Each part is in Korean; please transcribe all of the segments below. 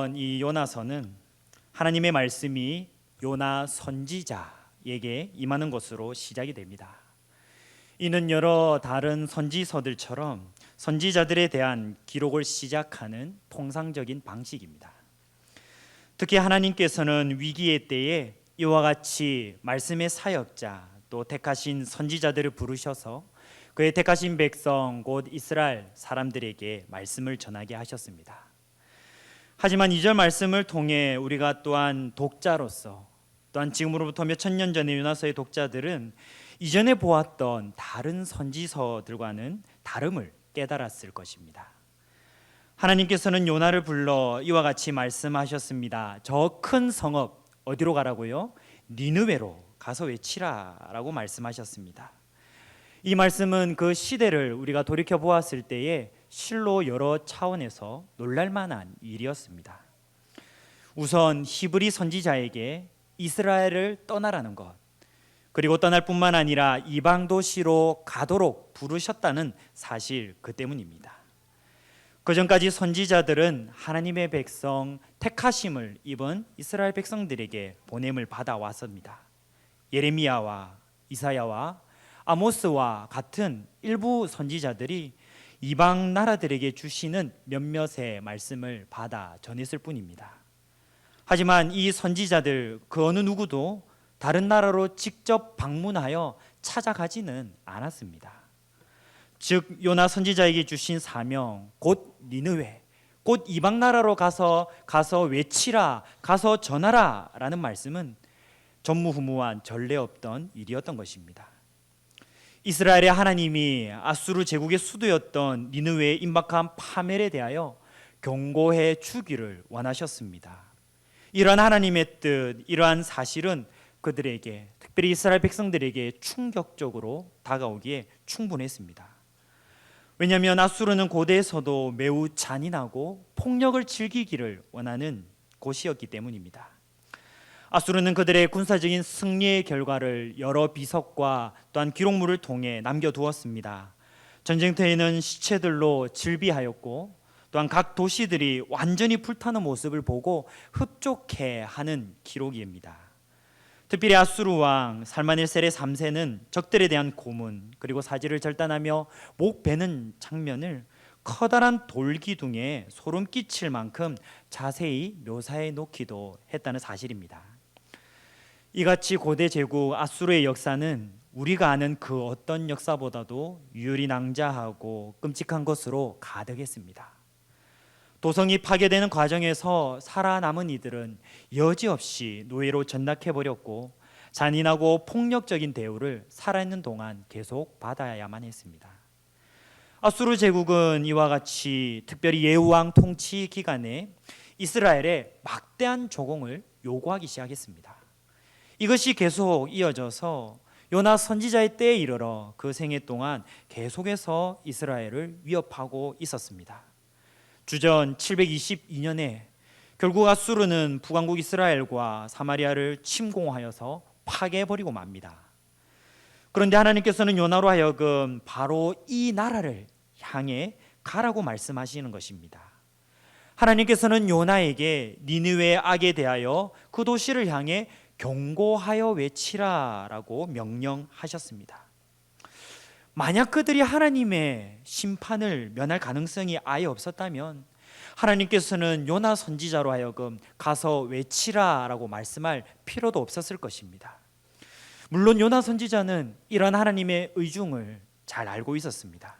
보면 이 요나서는 하나님의 말씀이 요나 선지자에게 임하는 것으로 시작이 됩니다. 이는 여러 다른 선지서들처럼 선지자들에 대한 기록을 시작하는 통상적인 방식입니다. 특히 하나님께서는 위기의 때에 이와 같이 말씀의 사역자 또 택하신 선지자들을 부르셔서 그의 택하신 백성 곧 이스라엘 사람들에게 말씀을 전하게 하셨습니다. 하지만 2절 말씀을 통해 우리가 또한 독자로서 또한 지금으로부터 몇천 년 전의 요나서의 독자들은 이전에 보았던 다른 선지서들과는 다름을 깨달았을 것입니다. 하나님께서는 요나를 불러 이와 같이 말씀하셨습니다. 저 큰 성읍 어디로 가라고요? 니느웨로 가서 외치라 라고 말씀하셨습니다. 이 말씀은 그 시대를 우리가 돌이켜 보았을 때에 실로 여러 차원에서 놀랄만한 일이었습니다. 우선 히브리 선지자에게 이스라엘을 떠나라는 것, 그리고 떠날 뿐만 아니라 이방 도시로 가도록 부르셨다는 사실 그 때문입니다. 그 전까지 선지자들은 하나님의 백성 택하심을 입은 이스라엘 백성들에게 보냄을 받아왔습니다. 예레미야와 이사야와 아모스와 같은 일부 선지자들이 이방 나라들에게 주시는 몇몇의 말씀을 받아 전했을 뿐입니다. 하지만 이 선지자들 그 어느 누구도 다른 나라로 직접 방문하여 찾아가지는 않았습니다. 즉 요나 선지자에게 주신 사명 곧 니느웨 곧 이방 나라로 가서 외치라 가서 전하라 라는 말씀은 전무후무한 전례 없던 일이었던 것입니다. 이스라엘의 하나님이 아수르 제국의 수도였던 니느웨에 임박한 파멸에 대하여 경고해 주기를 원하셨습니다. 이러한 하나님의 뜻, 이러한 사실은 그들에게, 특별히 이스라엘 백성들에게 충격적으로 다가오기에 충분했습니다. 왜냐하면 아수르는 고대에서도 매우 잔인하고 폭력을 즐기기를 원하는 곳이었기 때문입니다. 아수르는 그들의 군사적인 승리의 결과를 여러 비석과 또한 기록물을 통해 남겨두었습니다. 전쟁터에는 시체들로 질비하였고 또한 각 도시들이 완전히 불타는 모습을 보고 흡족해하는 기록입니다. 특별히 아수르 왕 살마네셀의 3세는 적들에 대한 고문 그리고 사지를 절단하며 목 베는 장면을 커다란 돌기둥에 소름 끼칠 만큼 자세히 묘사해 놓기도 했다는 사실입니다. 이같이 고대 제국 아수르의 역사는 우리가 아는 그 어떤 역사보다도 유리낭자하고 끔찍한 것으로 가득했습니다. 도성이 파괴되는 과정에서 살아남은 이들은 여지없이 노예로 전락해버렸고 잔인하고 폭력적인 대우를 살아있는 동안 계속 받아야만 했습니다. 아수르 제국은 이와 같이 특별히 예후왕 통치 기간에 이스라엘에 막대한 조공을 요구하기 시작했습니다. 이것이 계속 이어져서 요나 선지자의 때에 이르러 그 생애 동안 계속해서 이스라엘을 위협하고 있었습니다. 주전 722년에 결국 아수르는 북왕국 이스라엘과 사마리아를 침공하여서 파괴해버리고 맙니다. 그런데 하나님께서는 요나로 하여금 바로 이 나라를 향해 가라고 말씀하시는 것입니다. 하나님께서는 요나에게 니느웨의 악에 대하여 그 도시를 향해 경고하여 외치라라고 명령하셨습니다. 만약 그들이 하나님의 심판을 면할 가능성이 아예 없었다면 하나님께서는 요나 선지자로 하여금 가서 외치라라고 말씀할 필요도 없었을 것입니다. 물론 요나 선지자는 이러한 하나님의 의중을 잘 알고 있었습니다.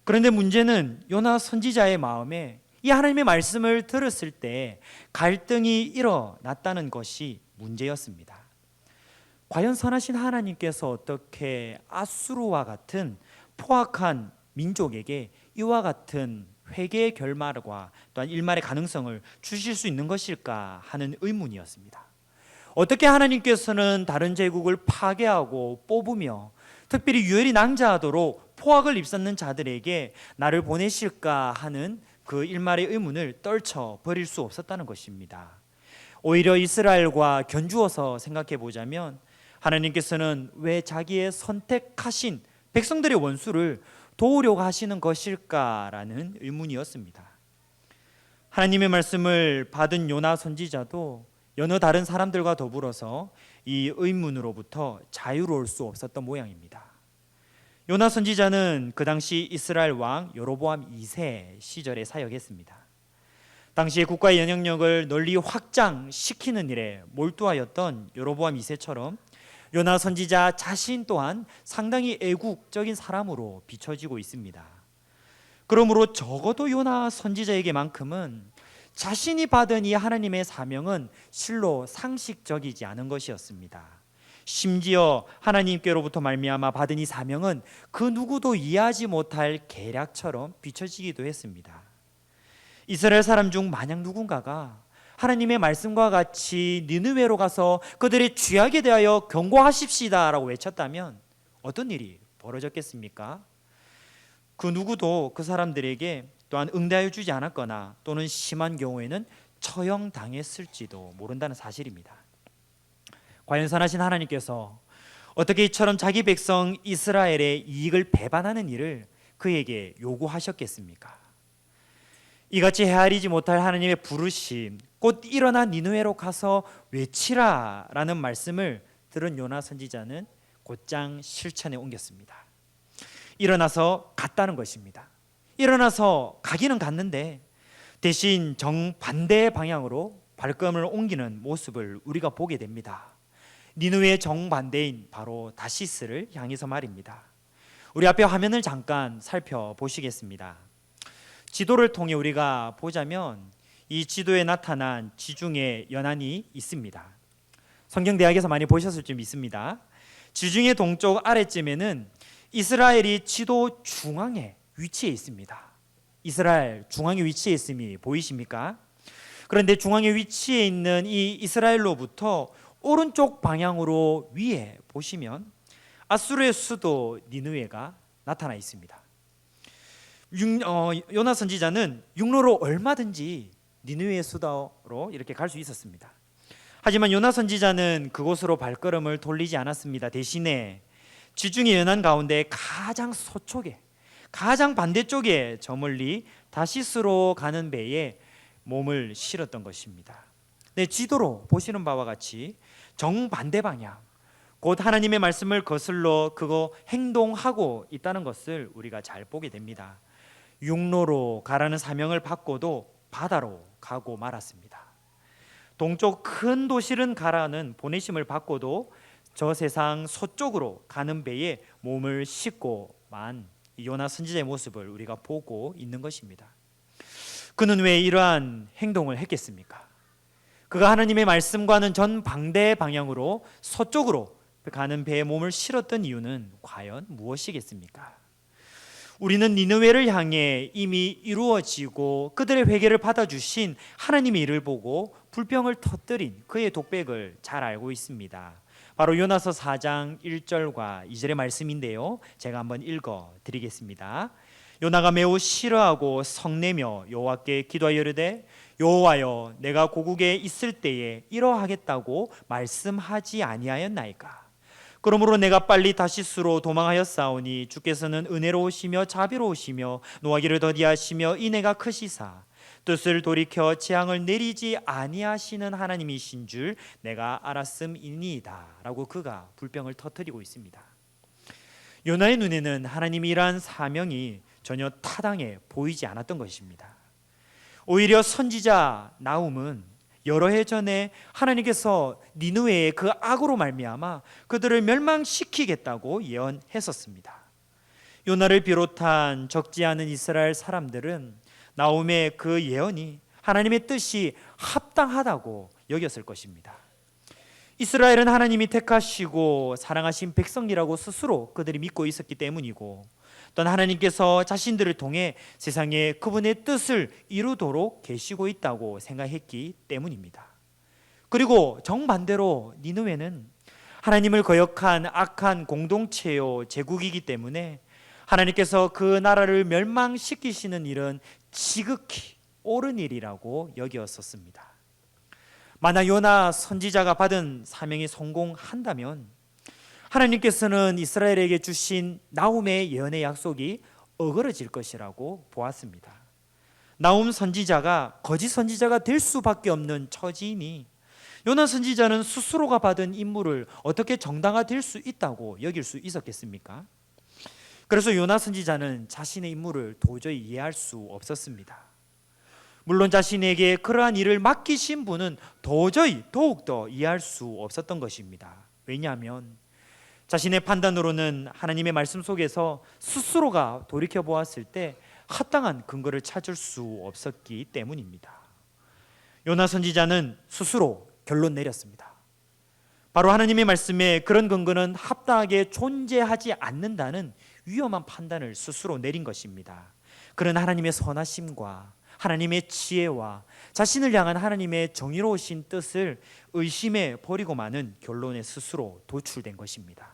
그런데 문제는 요나 선지자의 마음에 이 하나님의 말씀을 들었을 때 갈등이 일어났다는 것이 문제였습니다. 과연 선하신 하나님께서 어떻게 아수르와 같은 포악한 민족에게 이와 같은 회개의 결말과 또한 일말의 가능성을 주실 수 있는 것일까 하는 의문이었습니다. 어떻게 하나님께서는 다른 제국을 파괴하고 뽑으며 특별히 유혈이 낭자하도록 포악을 입쌌는 자들에게 나를 보내실까 하는 그 일말의 의문을 떨쳐버릴 수 없었다는 것입니다. 오히려 이스라엘과 견주어서 생각해 보자면 하나님께서는 왜 자기의 선택하신 백성들의 원수를 도우려고 하시는 것일까라는 의문이었습니다. 하나님의 말씀을 받은 요나 선지자도 여느 다른 사람들과 더불어서 이 의문으로부터 자유로울 수 없었던 모양입니다. 요나 선지자는 그 당시 이스라엘 왕 여로보암 2세 시절에 사역했습니다. 당시의 국가의 영향력을 널리 확장시키는 일에 몰두하였던 여로보암 2세처럼 요나 선지자 자신 또한 상당히 애국적인 사람으로 비춰지고 있습니다. 그러므로 적어도 요나 선지자에게만큼은 자신이 받은 이 하나님의 사명은 실로 상식적이지 않은 것이었습니다. 심지어 하나님께로부터 말미암아 받은 이 사명은 그 누구도 이해하지 못할 계략처럼 비춰지기도 했습니다. 이스라엘 사람 중 만약 누군가가 하나님의 말씀과 같이 니느웨로 가서 그들의 죄악에 대하여 경고하십시다 라고 외쳤다면 어떤 일이 벌어졌겠습니까? 그 누구도 그 사람들에게 또한 응대하여 주지 않았거나 또는 심한 경우에는 처형당했을지도 모른다는 사실입니다. 과연 선하신 하나님께서 어떻게 이처럼 자기 백성 이스라엘의 이익을 배반하는 일을 그에게 요구하셨겠습니까? 이같이 헤아리지 못할 하나님의 부르심, 곧 일어나 니느웨로 가서 외치라 라는 말씀을 들은 요나 선지자는 곧장 실천에 옮겼습니다. 일어나서 갔다는 것입니다. 일어나서 가기는 갔는데 대신 정반대의 방향으로 발걸음을 옮기는 모습을 우리가 보게 됩니다. 니느웨의 정반대인 바로 다시스를 향해서 말입니다. 우리 앞에 화면을 잠깐 살펴보시겠습니다. 지도를 통해 우리가 보자면 이 지도에 나타난 지중해 연안이 있습니다. 성경대학에서 많이 보셨을 줄 믿습니다. 지중해 동쪽 아래쯤에는 이스라엘이 지도 중앙에 위치해 있습니다. 이스라엘 중앙에 위치해 있음이 보이십니까? 그런데 중앙에 위치해 있는 이 이스라엘로부터 오른쪽 방향으로 위에 보시면 아수르의 수도 니느웨가 나타나 있습니다. 요나 선지자는 육로로 얼마든지 니느웨의 수도로 이렇게 갈 수 있었습니다. 하지만 요나 선지자는 그곳으로 발걸음을 돌리지 않았습니다. 대신에 지중해 연안 가운데 가장 서쪽에, 가장 반대쪽에 저 멀리 다시스로 가는 배에 몸을 실었던 것입니다. 네, 지도로 보시는 바와 같이 정반대 방향, 곧 하나님의 말씀을 거슬러 그거 행동하고 있다는 것을 우리가 잘 보게 됩니다. 육로로 가라는 사명을 받고도 바다로 가고 말았습니다. 동쪽 큰 도시를 가라는 보내심을 받고도 저 세상 서쪽으로 가는 배에 몸을 싣고만 요나 선지자의 모습을 우리가 보고 있는 것입니다. 그는 왜 이러한 행동을 했겠습니까? 그가 하나님의 말씀과는 전방대 방향으로 서쪽으로 가는 배에 몸을 실었던 이유는 과연 무엇이겠습니까? 우리는 니느웨를 향해 이미 이루어지고 그들의 회개를 받아주신 하나님의 일을 보고 불병을 터뜨린 그의 독백을 잘 알고 있습니다. 바로 요나서 4장 1절과 2절의 말씀인데요, 제가 한번 읽어 드리겠습니다. 요나가 매우 싫어하고 성내며 여호와께 기도하여 이르되 여호와여, 내가 고국에 있을 때에 이러하겠다고 말씀하지 아니하였나이까? 그러므로 내가 빨리 다시스로 도망하였사오니 주께서는 은혜로우시며 자비로우시며 노하기를 더디하시며 인애가 크시사 뜻을 돌이켜 재앙을 내리지 아니하시는 하나님이신 줄 내가 알았음이니이다 라고 그가 불병을 터뜨리고 있습니다. 요나의 눈에는 하나님이 일한 사명이 전혀 타당해 보이지 않았던 것입니다. 오히려 선지자 나훔은 여러 해 전에 하나님께서 니느웨의 그 악으로 말미암아 그들을 멸망시키겠다고 예언했었습니다. 요나를 비롯한 적지 않은 이스라엘 사람들은 나훔의 그 예언이 하나님의 뜻이 합당하다고 여겼을 것입니다. 이스라엘은 하나님이 택하시고 사랑하신 백성이라고 스스로 그들이 믿고 있었기 때문이고, 또한 하나님께서 자신들을 통해 세상에 그분의 뜻을 이루도록 계시고 있다고 생각했기 때문입니다. 그리고 정반대로 니느웨는 하나님을 거역한 악한 공동체요 제국이기 때문에 하나님께서 그 나라를 멸망시키시는 일은 지극히 옳은 일이라고 여기었었습니다. 만약 요나 선지자가 받은 사명이 성공한다면 하나님께서는 이스라엘에게 주신 나훔의 예언의 약속이 어그러질 것이라고 보았습니다. 나움 선지자가 거짓 선지자가 될 수밖에 없는 처지이니 요나 선지자는 스스로가 받은 임무를 어떻게 정당화될 수 있다고 여길 수 있었겠습니까? 그래서 요나 선지자는 자신의 임무를 도저히 이해할 수 없었습니다. 물론 자신에게 그러한 일을 맡기신 분은 도저히 더욱더 이해할 수 없었던 것입니다. 왜냐하면 자신의 판단으로는 하나님의 말씀 속에서 스스로가 돌이켜 보았을 때 합당한 근거를 찾을 수 없었기 때문입니다. 요나 선지자는 스스로 결론 내렸습니다. 바로 하나님의 말씀에 그런 근거는 합당하게 존재하지 않는다는 위험한 판단을 스스로 내린 것입니다. 그런 하나님의 선하심과 하나님의 지혜와 자신을 향한 하나님의 정의로우신 뜻을 의심해 버리고 마는 결론에 스스로 도출된 것입니다.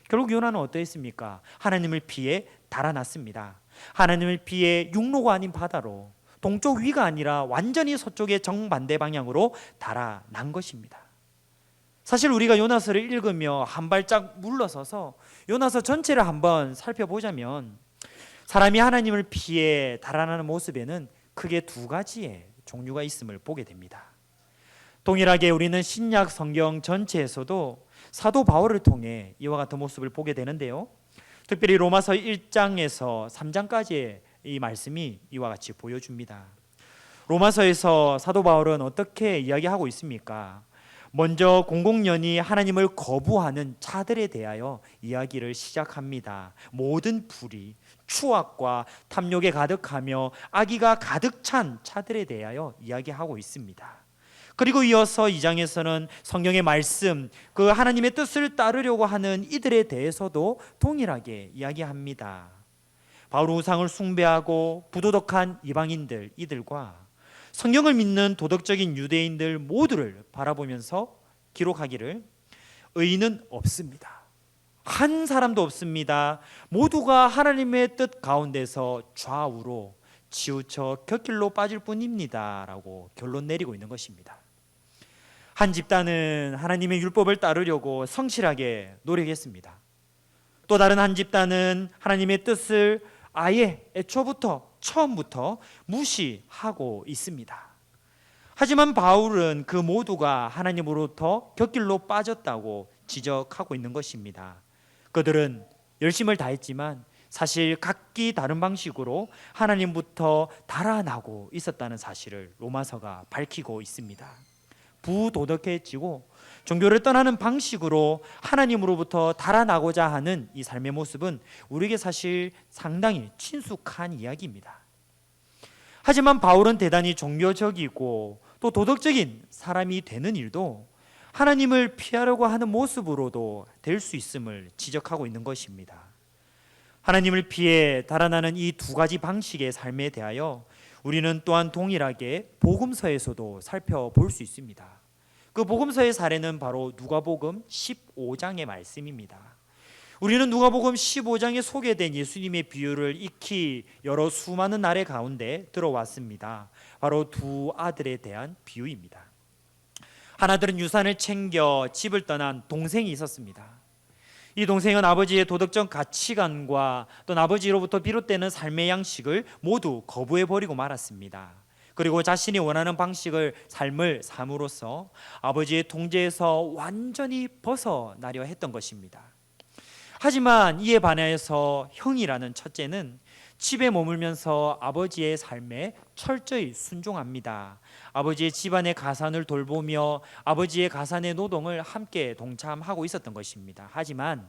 결국 요나는 어떠했습니까? 하나님을 피해 달아났습니다. 하나님을 피해 육로가 아닌 바다로, 동쪽 위가 아니라 완전히 서쪽의 정반대 방향으로 달아난 것입니다. 사실 우리가 요나서를 읽으며 한 발짝 물러서서 요나서 전체를 한번 살펴보자면 사람이 하나님을 피해 달아나는 모습에는 크게 두 가지의 종류가 있음을 보게 됩니다. 동일하게 우리는 신약 성경 전체에서도 사도 바울을 통해 이와 같은 모습을 보게 되는데요. 특별히 로마서 1장에서 3장까지의 이 말씀이 이와 같이 보여줍니다. 로마서에서 사도 바울은 어떻게 이야기하고 있습니까? 먼저 공공연히 하나님을 거부하는 자들에 대하여 이야기를 시작합니다. 모든 불의, 추악과 탐욕에 가득하며 악의가 가득 찬 자들에 대하여 이야기하고 있습니다. 그리고 이어서 2장에서는 성경의 말씀, 그 하나님의 뜻을 따르려고 하는 이들에 대해서도 동일하게 이야기합니다. 바울 우상을 숭배하고 부도덕한 이방인들, 이들과 성경을 믿는 도덕적인 유대인들 모두를 바라보면서 기록하기를 의인은 없습니다. 한 사람도 없습니다. 모두가 하나님의 뜻 가운데서 좌우로 치우쳐 곁길로 빠질 뿐입니다 라고 결론 내리고 있는 것입니다. 한 집단은 하나님의 율법을 따르려고 성실하게 노력했습니다. 또 다른 한 집단은 하나님의 뜻을 아예 처음부터 무시하고 있습니다. 하지만 바울은 그 모두가 하나님으로부터 곁길로 빠졌다고 지적하고 있는 것입니다. 그들은 열심을 다했지만 사실 각기 다른 방식으로 하나님부터 달아나고 있었다는 사실을 로마서가 밝히고 있습니다. 부도덕해지고 종교를 떠나는 방식으로 하나님으로부터 달아나고자 하는 이 삶의 모습은 우리에게 사실 상당히 친숙한 이야기입니다. 하지만 바울은 대단히 종교적이고 또 도덕적인 사람이 되는 일도 하나님을 피하려고 하는 모습으로도 될 수 있음을 지적하고 있는 것입니다. 하나님을 피해 달아나는 이 두 가지 방식의 삶에 대하여 우리는 또한 동일하게 복음서에서도 살펴볼 수 있습니다. 그 복음서의 사례는 바로 누가복음 15장의 말씀입니다. 우리는 누가복음 15장에 소개된 예수님의 비유를 익히 여러 수많은 날의 가운데 들어왔습니다. 바로 두 아들에 대한 비유입니다. 하나들은 유산을 챙겨 집을 떠난 동생이 있었습니다. 이 동생은 아버지의 도덕적 가치관과 또 아버지로부터 비롯되는 삶의 양식을 모두 거부해버리고 말았습니다. 그리고 자신이 원하는 방식을 삶을 삶으로써 아버지의 통제에서 완전히 벗어나려 했던 것입니다. 하지만 이에 반해서 형이라는 첫째는 집에 머물면서 아버지의 삶에 철저히 순종합니다. 아버지의 집안의 가산을 돌보며 아버지의 가산의 노동을 함께 동참하고 있었던 것입니다. 하지만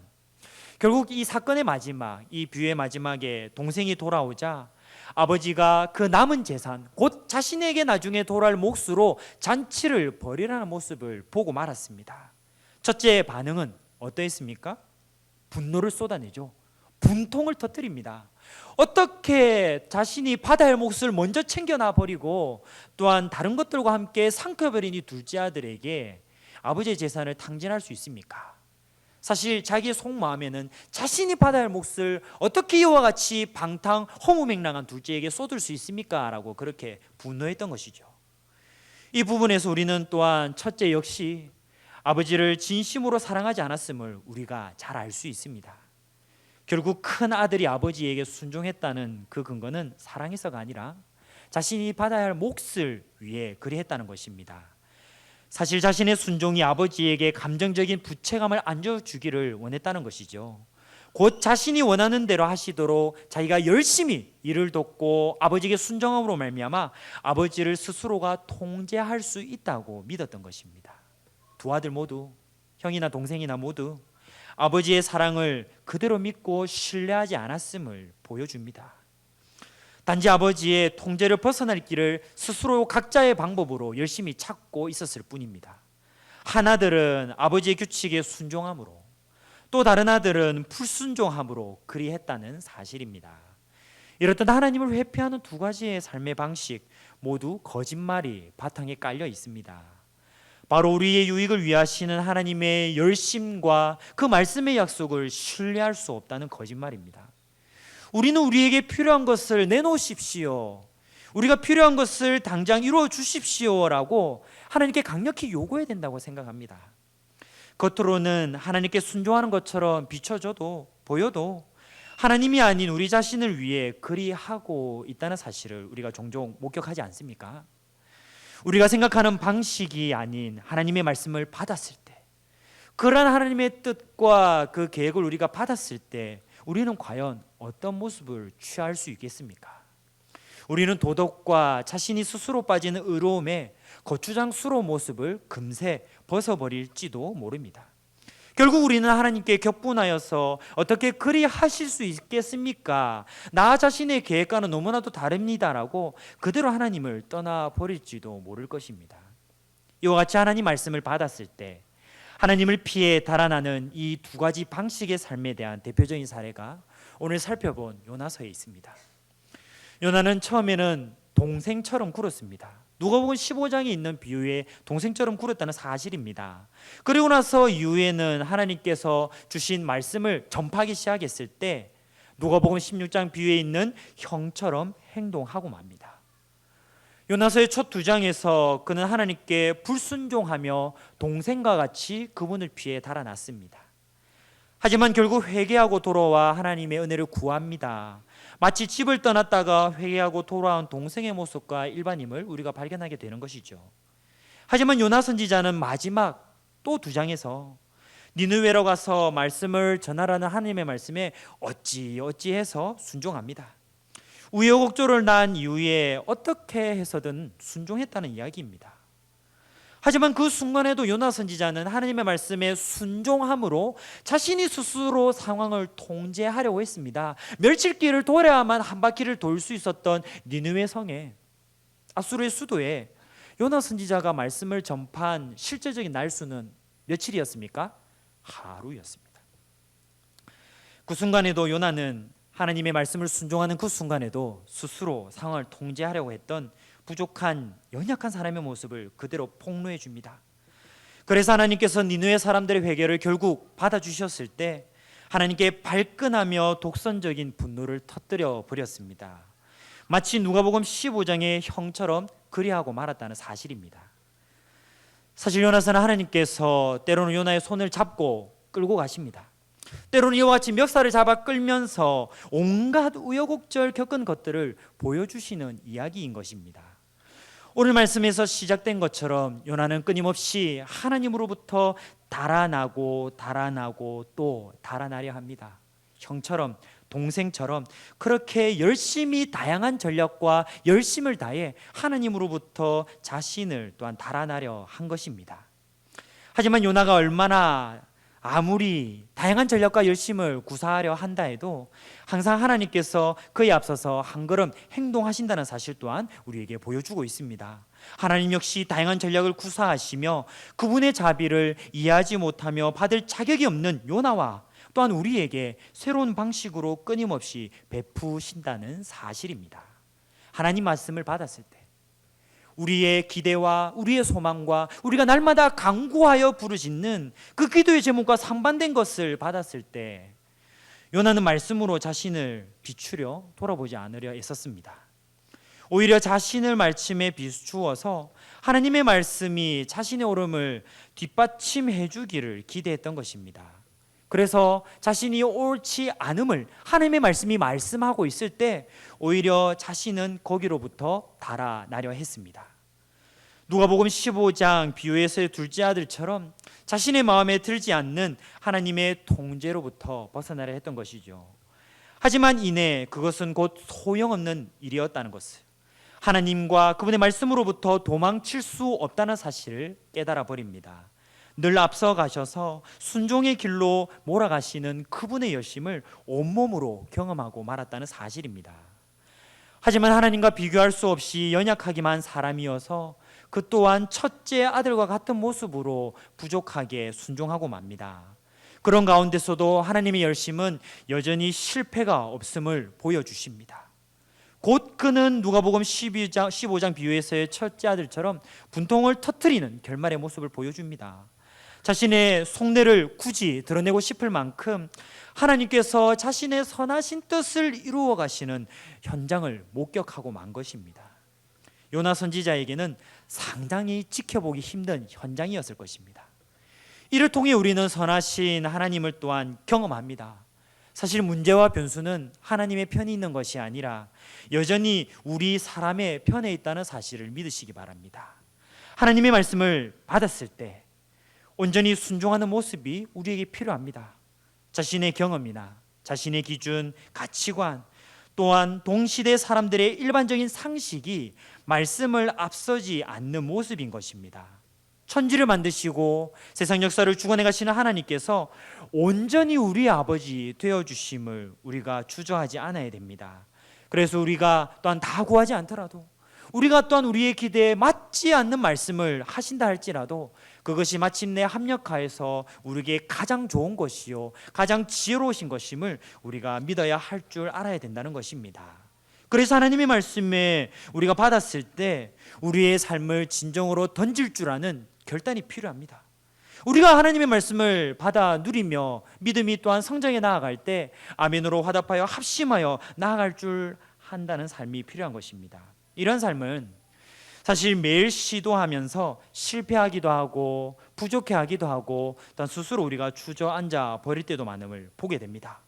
결국 이 사건의 마지막, 이 비유의 마지막에 동생이 돌아오자 아버지가 그 남은 재산, 곧 자신에게 나중에 돌아올 몫으로 잔치를 벌이라는 모습을 보고 말았습니다. 첫째 반응은 어떠했습니까? 분노를 쏟아내죠. 분통을 터뜨립니다. 어떻게 자신이 받아야 할 몫을 먼저 챙겨놔 버리고 또한 다른 것들과 함께 삼켜버린 이 둘째 아들에게 아버지의 재산을 탕진할 수 있습니까? 사실 자기의 속마음에는 자신이 받아야 할 몫을 어떻게 이와 같이 방탕 허무맹랑한 둘째에게 쏟을 수 있습니까? 라고 그렇게 분노했던 것이죠. 이 부분에서 우리는 또한 첫째 역시 아버지를 진심으로 사랑하지 않았음을 우리가 잘 알 수 있습니다. 결국 큰 아들이 아버지에게 순종했다는 그 근거는 사랑해서가 아니라 자신이 받아야 할 몫을 위해 그리했다는 것입니다. 사실 자신의 순종이 아버지에게 감정적인 부채감을 안겨주기를 원했다는 것이죠. 곧 자신이 원하는 대로 하시도록 자기가 열심히 일을 돕고 아버지에게 순종함으로 말미암아 아버지를 스스로가 통제할 수 있다고 믿었던 것입니다. 두 아들 모두, 형이나 동생이나 모두 아버지의 사랑을 그대로 믿고 신뢰하지 않았음을 보여줍니다. 단지 아버지의 통제를 벗어날 길을 스스로 각자의 방법으로 열심히 찾고 있었을 뿐입니다. 한 아들은 아버지의 규칙에 순종함으로, 또 다른 아들은 불순종함으로 그리했다는 사실입니다. 이렇듯 하나님을 회피하는 두 가지의 삶의 방식 모두 거짓말이 바탕에 깔려 있습니다. 바로 우리의 유익을 위하시는 하나님의 열심과 그 말씀의 약속을 신뢰할 수 없다는 거짓말입니다. 우리는 우리에게 필요한 것을 내놓으십시오, 우리가 필요한 것을 당장 이루어 주십시오라고 하나님께 강력히 요구해야 된다고 생각합니다. 겉으로는 하나님께 순종하는 것처럼 비춰져도 보여도 하나님이 아닌 우리 자신을 위해 그리하고 있다는 사실을 우리가 종종 목격하지 않습니까? 우리가 생각하는 방식이 아닌 하나님의 말씀을 받았을 때, 그러한 하나님의 뜻과 그 계획을 우리가 받았을 때 우리는 과연 어떤 모습을 취할 수 있겠습니까? 우리는 도덕과 자신이 스스로 빠지는 의로움에 거추장스러운 모습을 금세 벗어버릴지도 모릅니다. 결국 우리는 하나님께 격분하여서 어떻게 그리 하실 수 있겠습니까? 나 자신의 계획과는 너무나도 다릅니다라고 그대로 하나님을 떠나버릴지도 모를 것입니다. 이와 같이 하나님 말씀을 받았을 때 하나님을 피해 달아나는 이 두 가지 방식의 삶에 대한 대표적인 사례가 오늘 살펴본 요나서에 있습니다. 요나는 처음에는 동생처럼 굴었습니다. 누가복음 15장에 있는 비유에 동생처럼 굴었다는 사실입니다. 그리고 나서 이후에는 하나님께서 주신 말씀을 전파하기 시작했을 때 누가복음 16장 비유에 있는 형처럼 행동하고 맙니다. 요나서의 첫 두 장에서 그는 하나님께 불순종하며 동생과 같이 그분을 피해 달아났습니다. 하지만 결국 회개하고 돌아와 하나님의 은혜를 구합니다. 마치 집을 떠났다가 회개하고 돌아온 동생의 모습과 일반임을 우리가 발견하게 되는 것이죠. 하지만 요나 선지자는 마지막 또 두 장에서 니느웨로 가서 말씀을 전하라는 하나님의 말씀에 어찌해서 순종합니다. 우여곡절을 난 이후에 어떻게 해서든 순종했다는 이야기입니다. 하지만 그 순간에도 요나 선지자는 하나님의 말씀에 순종함으로 자신이 스스로 상황을 통제하려고 했습니다. 멸칠길을 돌아야만 한 바퀴를 돌 수 있었던 니느웨 성에, 아수르의 수도에 요나 선지자가 말씀을 전파한 실제적인 날수는 며칠이었습니까? 하루였습니다. 그 순간에도 요나는 하나님의 말씀을 순종하는 그 순간에도 스스로 상황을 통제하려고 했던 부족한 연약한 사람의 모습을 그대로 폭로해 줍니다. 그래서 하나님께서 니느웨 사람들의 회개를 결국 받아주셨을 때 하나님께 발끈하며 독선적인 분노를 터뜨려 버렸습니다. 마치 누가복음 15장의 형처럼 그리하고 말았다는 사실입니다. 사실 요나서는 하나님께서 때로는 요나의 손을 잡고 끌고 가십니다. 때로는 이와 같이 멱살을 잡아 끌면서 온갖 우여곡절 겪은 것들을 보여주시는 이야기인 것입니다. 오늘 말씀에서 시작된 것처럼 요나는 끊임없이 하나님으로부터 달아나고 또 달아나려 합니다. 형처럼, 동생처럼 그렇게 열심히 다양한 전략과 열심을 다해 하나님으로부터 자신을 또한 달아나려 한 것입니다. 하지만 요나가 아무리 다양한 전략과 열심을 구사하려 한다 해도 항상 하나님께서 그에 앞서서 한 걸음 행동하신다는 사실 또한 우리에게 보여주고 있습니다. 하나님 역시 다양한 전략을 구사하시며 그분의 자비를 이해하지 못하며 받을 자격이 없는 요나와 또한 우리에게 새로운 방식으로 끊임없이 베푸신다는 사실입니다. 하나님 말씀을 받았을 때 우리의 기대와 우리의 소망과 우리가 날마다 간구하여 부르짖는 그 기도의 제목과 상반된 것을 받았을 때 요나는 말씀으로 자신을 비추려 돌아보지 않으려 애썼습니다. 오히려 자신을 말씀에 비추어서 하나님의 말씀이 자신의 오름을 뒷받침해 주기를 기대했던 것입니다. 그래서 자신이 옳지 않음을 하나님의 말씀이 말씀하고 있을 때 오히려 자신은 거기로부터 달아나려 했습니다. 누가복음 15장 비유에서의 둘째 아들처럼 자신의 마음에 들지 않는 하나님의 통제로부터 벗어나려 했던 것이죠. 하지만 이내 그것은 곧 소용없는 일이었다는 것을, 하나님과 그분의 말씀으로부터 도망칠 수 없다는 사실을 깨달아 버립니다. 늘 앞서 가셔서 순종의 길로 몰아가시는 그분의 열심을 온몸으로 경험하고 말았다는 사실입니다. 하지만 하나님과 비교할 수 없이 연약하기만 한 사람이어서 그 또한 첫째 아들과 같은 모습으로 부족하게 순종하고 맙니다. 그런 가운데서도 하나님의 열심은 여전히 실패가 없음을 보여주십니다. 곧 그는 누가복음 15장 비유에서의 첫째 아들처럼 분통을 터뜨리는 결말의 모습을 보여줍니다. 자신의 속내를 굳이 드러내고 싶을 만큼 하나님께서 자신의 선하신 뜻을 이루어 가시는 현장을 목격하고 만 것입니다. 요나 선지자에게는 상당히 지켜보기 힘든 현장이었을 것입니다. 이를 통해 우리는 선하신 하나님을 또한 경험합니다. 사실 문제와 변수는 하나님의 편에 있는 것이 아니라 여전히 우리 사람의 편에 있다는 사실을 믿으시기 바랍니다. 하나님의 말씀을 받았을 때 온전히 순종하는 모습이 우리에게 필요합니다. 자신의 경험이나 자신의 기준, 가치관, 또한 동시대 사람들의 일반적인 상식이 말씀을 앞서지 않는 모습인 것입니다. 천지를 만드시고 세상 역사를 주관해 가시는 하나님께서 온전히 우리의 아버지 되어주심을 우리가 주저하지 않아야 됩니다. 그래서 우리가 또한 다 구하지 않더라도, 우리가 또한 우리의 기대에 맞지 않는 말씀을 하신다 할지라도 그것이 마침내 합력하여서 우리에게 가장 좋은 것이요 가장 지혜로우신 것임을 우리가 믿어야 할 줄 알아야 된다는 것입니다. 그래서 하나님의 말씀에 우리가 받았을 때 우리의 삶을 진정으로 던질 줄 아는 결단이 필요합니다. 우리가 하나님의 말씀을 받아 누리며 믿음이 또한 성장해 나아갈 때 아멘으로 화답하여 합심하여 나아갈 줄 한다는 삶이 필요한 것입니다. 이런 삶은 사실 매일 시도하면서 실패하기도 하고 부족해하기도 하고 또한 스스로 우리가 주저앉아 버릴 때도 많음을 보게 됩니다.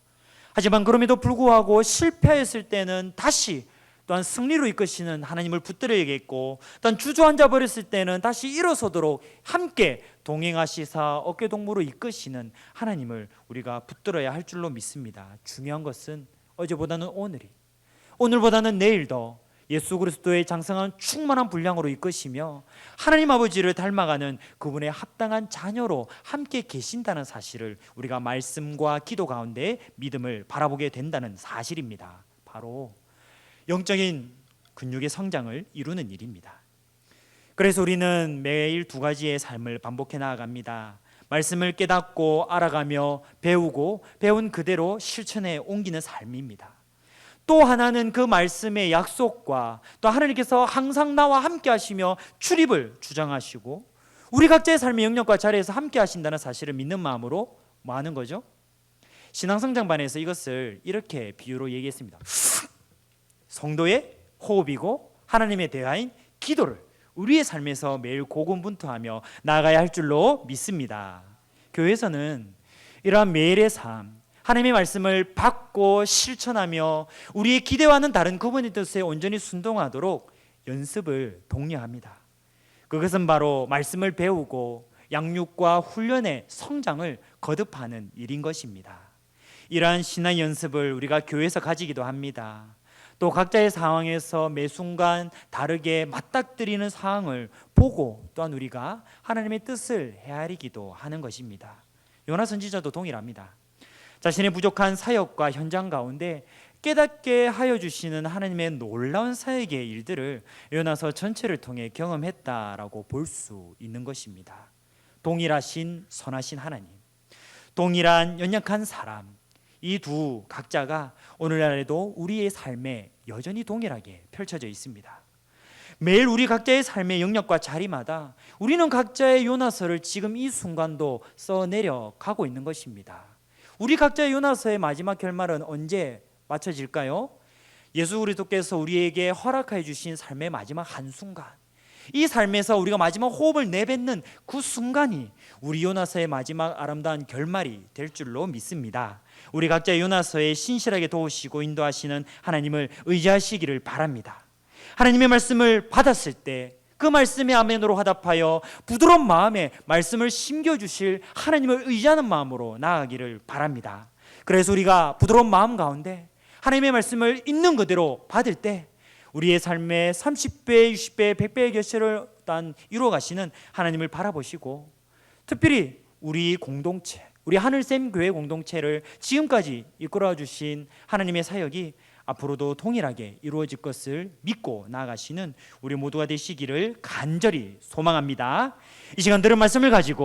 하지만 그럼에도 불구하고 실패했을 때는 다시 또한 승리로 이끄시는 하나님을 붙들어야겠고, 또한 주저앉아 버렸을 때는 다시 일어서도록 함께 동행하시사 어깨동무로 이끄시는 하나님을 우리가 붙들어야 할 줄로 믿습니다. 중요한 것은 어제보다는 오늘이, 오늘보다는 내일 더 예수 그리스도의 장성한 충만한 분량으로 이끄시며 하나님 아버지를 닮아가는 그분의 합당한 자녀로 함께 계신다는 사실을 우리가 말씀과 기도 가운데 믿음을 바라보게 된다는 사실입니다. 바로 영적인 근육의 성장을 이루는 일입니다. 그래서 우리는 매일 두 가지의 삶을 반복해 나아갑니다. 말씀을 깨닫고 알아가며 배우고 배운 그대로 실천에 옮기는 삶입니다. 또 하나는 그 말씀의 약속과 또 하나님께서 항상 나와 함께 하시며 출입을 주장하시고 우리 각자의 삶의 영역과 자리에서 함께 하신다는 사실을 믿는 마음으로 뭐 하는 거죠? 신앙성장반에서 이것을 이렇게 비유로 얘기했습니다. 성도의 호흡이고 하나님의 대화인 기도를 우리의 삶에서 매일 고군분투하며 나아가야 할 줄로 믿습니다. 교회에서는 이러한 매일의 삶, 하나님의 말씀을 받고 실천하며 우리의 기대와는 다른 그분의 뜻에 온전히 순종하도록 연습을 독려합니다. 그것은 바로 말씀을 배우고 양육과 훈련의 성장을 거듭하는 일인 것입니다. 이러한 신앙 연습을 우리가 교회에서 가지기도 합니다. 또 각자의 상황에서 매 순간 다르게 맞닥뜨리는 상황을 보고 또한 우리가 하나님의 뜻을 헤아리기도 하는 것입니다. 요나 선지자도 동일합니다. 자신의 부족한 사역과 현장 가운데 깨닫게 하여 주시는 하나님의 놀라운 사역의 일들을 요나서 전체를 통해 경험했다라고 볼 수 있는 것입니다. 동일하신 선하신 하나님, 동일한 연약한 사람, 이 두 각자가 오늘날에도 우리의 삶에 여전히 동일하게 펼쳐져 있습니다. 매일 우리 각자의 삶의 영역과 자리마다 우리는 각자의 요나서를 지금 이 순간도 써내려 가고 있는 것입니다. 우리 각자의 요나서의 마지막 결말은 언제 맞춰질까요? 예수 그리스도께서 우리에게 허락해 주신 삶의 마지막 한순간, 이 삶에서 우리가 마지막 호흡을 내뱉는 그 순간이 우리 요나서의 마지막 아름다운 결말이 될 줄로 믿습니다. 우리 각자 요나서에 신실하게 도우시고 인도하시는 하나님을 의지하시기를 바랍니다. 하나님의 말씀을 받았을 때 그 말씀에 아멘으로 화답하여 부드러운 마음에 말씀을 심겨주실 하나님을 의지하는 마음으로 나아가기를 바랍니다. 그래서 우리가 부드러운 마음 가운데 하나님의 말씀을 있는 그대로 받을 때 우리의 삶의 30배, 60배, 100배의 결실을 이루어 가시는 하나님을 바라보시고 특별히 우리 공동체, 우리 하늘샘 교회 공동체를 지금까지 이끌어 주신 하나님의 사역이 앞으로도 동일하게 이루어질 것을 믿고 나아가시는 우리 모두가 되시기를 간절히 소망합니다. 이 시간 들은 말씀을 가지고